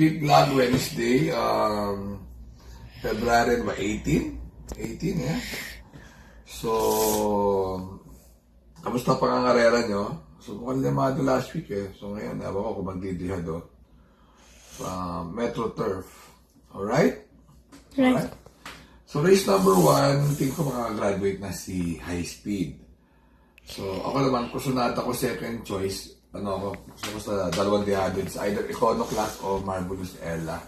Quick Vlog Wednesday, February 18? 18, yeah. So, kamusta pangangarera nyo? So, mukhang limado last week eh. So, ngayon, ewan ko kung magdidihado sa Metro Turf. Alright? Right. So, race number 1, tingin ko makagraduate na si High Speed. So, ako naman, kusunata ko second choice. Gusto ko sa dalawang dihado. It's either Iconoclast o Marvelous Ella.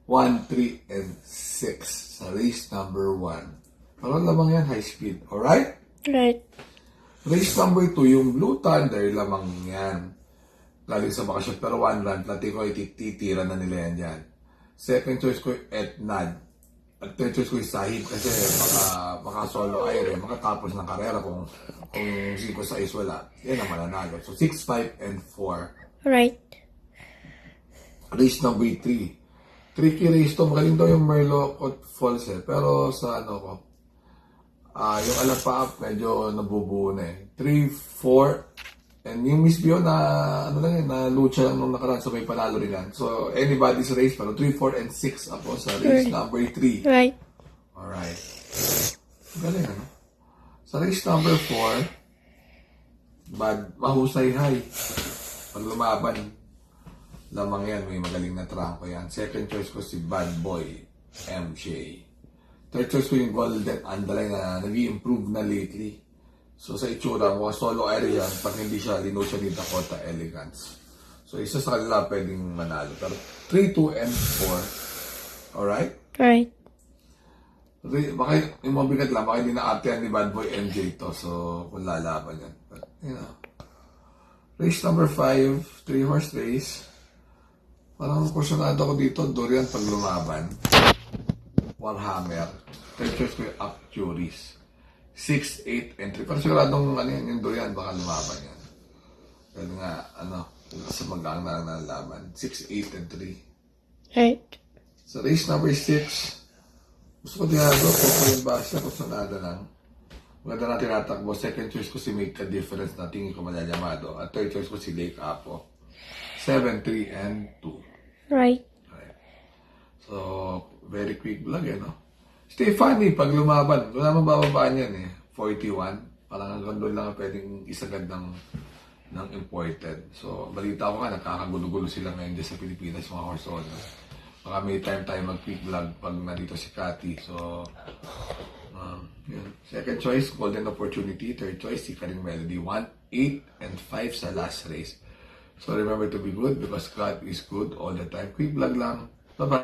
1, 3, and 6 sa race number 1. Parang lamang yan, High Speed. Alright? Right. Race number 2, yung Blue Thunder, lamang yan. Galing sa bakasyon. Pero 1 run, plati ko ititira na nila yan dyan. Second choice ko, Etnad. At third choice ko yung Sahib kasi baka solo air makatapos ng karera kung 5-6 wala. Yan ang mananalo. So 6, 5, and 4. Right. Race number 3. Tricky race to. Magaling daw yung Merlot Falls eh. Pero sa yung Alapa up medyo nabubuo na eh. 3, 4, and yung Miss Bio na na lucha lang nung nakaraan so may panalo rin yan. So anybody's race pero 3, 4, and 6 ako sa race number 3. Right. Alright. Galing Sa race number 4, mahusay high. Pag lumaban, lamang yan, may magaling na trangko yan. Second choice ko si Bad Boy, MJ. Third choice ko yung Golden Andalay na nag-i-improve na lately. So sa itsura, mga solo area yan, pag hindi siya, lino siya ni Dakota Elegance. So isa sa kanila pwedeng manalo. Pero 3, 2, and 4. Alright? Right. Baka yung mabigat lang, baka hindi na-artean ni Bad Boy MJ to. So kung lalaban yan. But, race number 5, 3-horse race. Parang kursunado ko dito, Dorian pag lumaban. Warhammer. Third choice ko yung Up Juris. 6, 8, and 3. Pero siguradong yung Dorian, baka lumaban yan. Pero nga, sa mag-ang na lang ng laban. 6, 8, and 3. Right. Sa race number 6, gusto ko dinado, kung yung basa, kursunado lang. Maganda na tinatakbo. Second choice ko si Make a Difference na tingin ko malalamado. At third choice ko si Lake Apo. 7, 3, and 2. Right. So, very quick vlog Stay funny pag lumaban. Wala naman bababaan yan 41. Parang hanggang doon lang pwedeng isagad ng imported. So, balita ko nga, nakakagulo-gulo sila ngayon dyan sa Pilipinas, mga horse owners. Baka may time tayo mag-quick vlog pag nandito si Cathy. So, yun. Second choice, Golden Opportunity. Third choice, si Karing Melody. 1, 8, and 5 sa last race. So, remember to be good because God is good all the time. Quick vlog lang. Bye-bye.